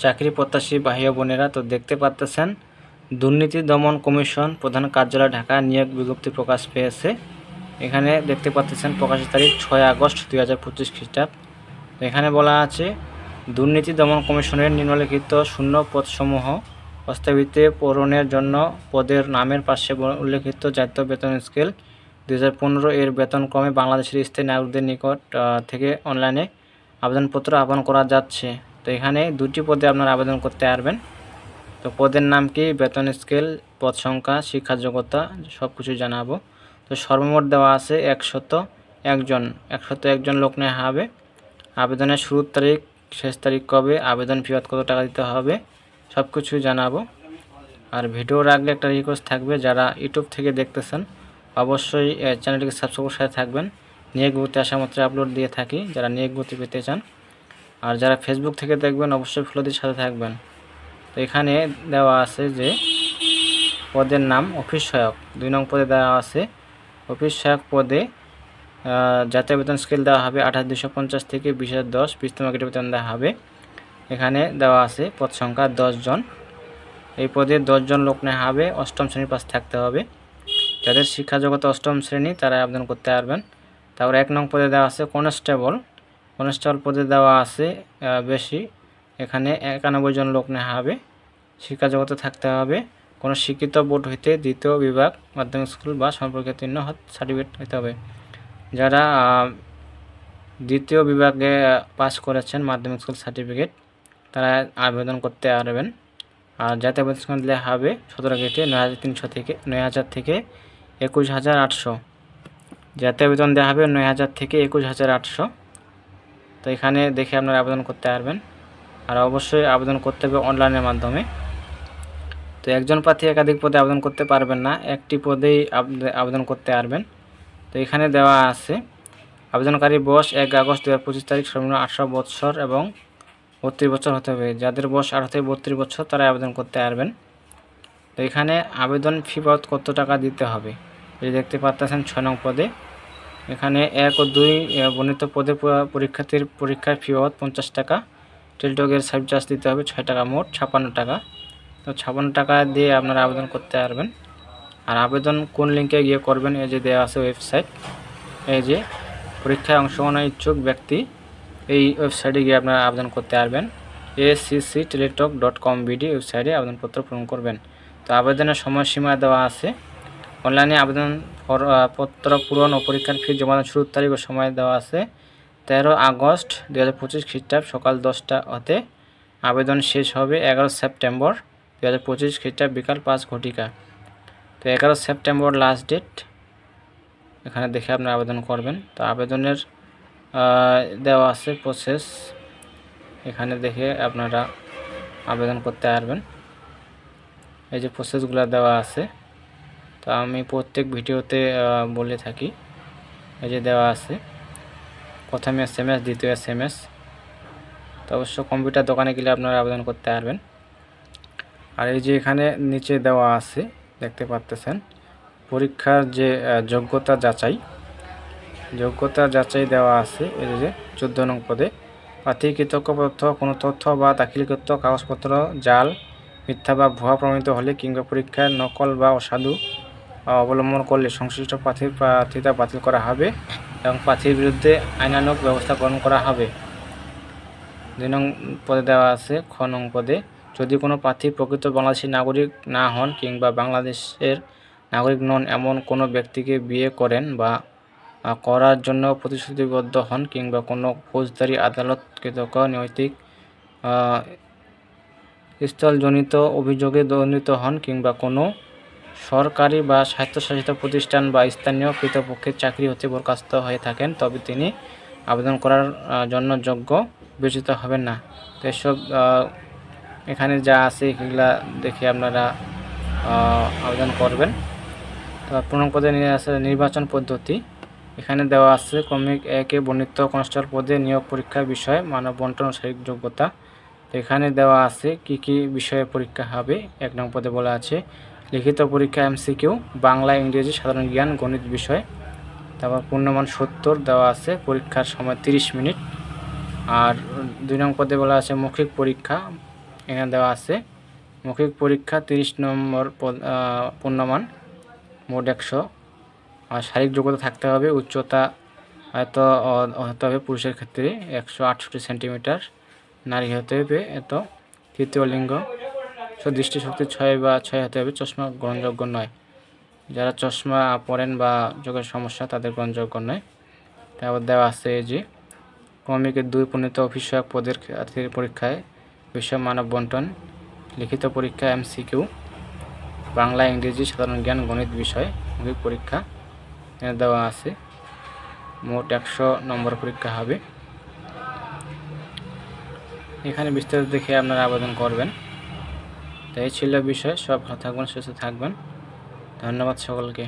চাকরি প্রত্যাশী ভাই ও বোনেরা, তো দেখতে পাচ্ছেন দুর্নীতি দমন কমিশন প্রধান কার্যালয় ঢাকা নিয়োগ বিজ্ঞপ্তি প্রকাশ পেয়েছে। এখানে দেখতে পাচ্ছেন প্রকাশের তারিখ 6 আগস্ট 2025 খ্রিস্টাব্দ। এখানে বলা আছে দুর্নীতি দমন কমিশনের নিম্নলিখিত শূন্য পদসমূহ প্রস্তাবিত পূরণের জন্য পদের নামের পাশে উল্লেখিত জাতীয় বেতন স্কেল 2015 এর বেতনক্রমে বাংলাদেশের স্থায়ী নাগরিকদের নিকট থেকে অনলাইনে আবেদনপত্র আহ্বান করা যাচ্ছে। তো এখানে দুটি পদে আপনারা আবেদন করতে পারবেন। তো পদের নাম কি, বেতন স্কেল, পদ সংখ্যা, শিক্ষা যোগ্যতা সব কিছু জানাবো। তো সর্বমোট দেওয়া আছে 101 জন লোক নেওয়া হবে। আবেদনের শুরুর তারিখ, শেষ তারিখ কবে, আবেদন ফি কত টাকা দিতে হবে সব কিছু জানাবো। আর ভিডিওর আগে একটা রিকোয়েস্ট থাকবে, যারা ইউটিউব থেকে দেখতেছেন অবশ্যই চ্যানেলটিকে সাবস্ক্রাইব করে থাকবেন। নিয়োগ বিজ্ঞপ্তি আসা মাত্র আপলোড দিয়ে থাকি, যারা নিয়োগ বিজ্ঞপ্তি পেতে চান। আর যারা ফেসবুক থেকে দেখবেন অবশ্যই ফলো দিয়ে সাথে থাকবেন। তো এখানে দেওয়া আছে যে পদের নাম অফিস সহায়ক, 2 নং পদে দেওয়া আছে অফিস সহায়ক পদে জাতীয় বেতন স্কেল দেওয়া হবে 28,250 থেকে 20,010 20তম গ্রেড বেতন দেওয়া হবে। এখানে দেওয়া আছে পদ সংখ্যা 10 জন। এই পদে 10 জন লোক নেওয়া হবে, 8ম শ্রেণীর পাস থাকতে হবে। যাদের শিক্ষা যোগ্যতা 8ম শ্রেণী তারা আবেদন করতে পারবেন। তারপর 1 নং পদে দেওয়া আছে কনস্টেবল পদে দেওয়া আছে বেশি, এখানে 91 জন লোক নেওয়া হবে। শিক্ষা যোগ্যতা থাকতে হবে কোনো শিক্ষিত বোর্ড হইতে 2য় বিভাগ মাধ্যমিক স্কুল বা সম্পর্কে উত্তীর্ণ সার্টিফিকেট হতে হবে। যারা 2য় বিভাগে পাস করেছেন মাধ্যমিক স্কুল সার্টিফিকেট তারা আবেদন করতে পারবেন। আর জাতীয় বেতন স্কেল দেওয়া হবে 17 গ্রেডে 9,300 থেকে 9,000 থেকে 21,800। জাতীয় বেতন দেওয়া হবে 9,000 থেকে 21,800। তো এখানে দেখে আপনারা আবেদন করতে পারবেন। আর অবশ্যই আবেদন করতে হবে অনলাইনের মাধ্যমে। তো একজন প্রার্থী একাধিক পদে আবেদন করতে পারবেন না, একটি পদেই আবেদন করতে পারবেন। তো এখানে দেওয়া আছে আবেদনকারী বয়স 1 আগস্ট 2025 তারিখ সর্বনিম্ন 18 বছর এবং 32 বছর হতে হবে। যাদের বয়স 18 থেকে 32 বছর তারা আবেদন করতে পারবেন। তো এখানে আবেদন ফি কত টাকা দিতে হবে এই দেখতে পাচ্ছেন 6 নং পদে। এখানে 1 ও 2 বর্ণিত পদে পরীক্ষার্থীর পরীক্ষার ফি 50 টাকা, টেলিটকের সার্ভিস চার্জ দিতে হবে 6 টাকা, মোট 56 টাকা। তো 56 টাকা দিয়ে আপনারা আবেদন করতে পারবেন। আর আবেদন কোন লিঙ্কে গিয়ে করবেন এই যে দেওয়া আছে ওয়েবসাইট, এই যে পরীক্ষায় অংশগ্রহণের ইচ্ছুক ব্যক্তি এই ওয়েবসাইটে গিয়ে আপনারা আবেদন করতে পারবেন। ACCTeletalk.com.bd ওয়েবসাইটে আবেদনপত্র পূরণ করবেন। তো আবেদনের সময়সীমা দেওয়া আছে, অনলাইনে আবেদন পত্র পূরণ ও পরীক্ষার ফি জমা শুরুর তারিখ ও সময় দেওয়া আছে 13 আগস্ট 2025 খ্রিস্টাব্দ সকাল 10টা হতে। আবেদন শেষ হবে 11 সেপ্টেম্বর 2025 খ্রিস্টাব্দ বিকাল 5 ঘটিকা। তো 11 সেপ্টেম্বর লাস্ট ডেট, এখানে দেখে আপনারা আবেদন করবেন। তো আবেদনের দেওয়া আছে প্রসেস, এখানে দেখে আপনারা আবেদন করতে পারবেন। এই যে প্রসেসগুলো দেওয়া আছে, তো আমি প্রত্যেক ভিডিওতে বলে থাকি। এই যে দেওয়া আছে প্রথমে SMS, দ্বিতীয় SMS। তো অবশ্য কম্পিউটার দোকানে গেলে আপনারা আবেদন করতে পারবেন। আর এই যে এখানে নিচে দেওয়া আছে দেখতে পাচ্ছেন পরীক্ষার যে যোগ্যতা যাচাই দেওয়া আছে। এই যে 14 নং পদে প্রার্থী কৃতজ্ঞ কোনো তথ্য বা দাখিলকৃত কাগজপত্র জাল, মিথ্যা বা ভুয়া প্রমাণিত হলে কিংবা পরীক্ষার নকল বা অসাধু অবলম্বন করলে সংশ্লিষ্ট প্রার্থীর প্রার্থিতা বাতিল করা হবে এবং প্রার্থীর বিরুদ্ধে আইনানুগ ব্যবস্থা গ্রহণ করা হবে। 2 নং পদে দেওয়া আছে খ নং পদে যদি কোনো প্রার্থী প্রকৃত বাংলাদেশী নাগরিক না হন কিংবা বাংলাদেশের নাগরিক নন এমন কোনো ব্যক্তিকে বিয়ে করেন বা করার জন্য প্রতিশ্রুতিবদ্ধ হন কিংবা কোনো ফৌজদারি আদালতকৃত নৈতিক স্থলজনিত অভিযোগে দণ্ডিত হন কিংবা কোনো সরকারি বা স্বায়ত্তশাসিত প্রতিষ্ঠান বা স্থানীয় কর্তৃপক্ষের চাকরি হতে বরখাস্ত হয়ে থাকেন তবে তিনি আবেদন করার জন্য যোগ্য বিবেচিত হবেন না। তো এসব এখানে যা আছে এগুলা দেখে আপনারা আবেদন করবেন। তো 15 নং পদে আছে নির্বাচন পদ্ধতি, এখানে দেওয়া আছে ক্রমিক 1 বর্ণিত কনস্টেবল পদে নিয়োগ পরীক্ষার বিষয় মানব বন্টন শারীরিক যোগ্যতা। তো এখানে দেওয়া আছে কি বিষয়ে পরীক্ষা হবে। 1 নং পদে বলা আছে লিখিত পরীক্ষা MCQ, বাংলা, ইংরেজি, সাধারণ জ্ঞান, গণিত বিষয়। তারপর পূর্ণমান 70 দেওয়া আছে, পরীক্ষার সময় 30 মিনিট। আর 2 নং পদে বলা আছে মৌখিক পরীক্ষা এখানে দেওয়া আছে। মৌখিক পরীক্ষা 30 নম্বর পূর্ণমান, মোট 100। আর শারীরিক যোগ্যতা থাকতে হবে, উচ্চতা হয়তো হতে হবে পুরুষের ক্ষেত্রে 168 সেন্টিমিটার, নারী হতে হবে এত। তৃতীয় লিঙ্গ, দৃষ্টিশক্তি 6/6 হতে হবে, চশমা গ্রহণযোগ্য নয়। যারা চশমা পরেন বা চোখের সমস্যা তাদের গ্রহণযোগ্য নয়। তারপর দেওয়া আছে যে ক্রমিকের 2 প্রণীত অফিসক পদের পরীক্ষায় বিষয় মানব বন্টন, লিখিত পরীক্ষা MCQ, বাংলা ইংরেজি সাধারণ জ্ঞান গণিত বিষয় মৌখিক পরীক্ষা এখানে দেওয়া আছে। মোট 100 নম্বর পরীক্ষা হবে। এখানে বিস্তারিত দেখে আপনারা আবেদন করবেন। তো এই ছিল বিষয়। সব ভালো থাকবেন, সুস্থ থাকবেন। ধন্যবাদ সকলকে।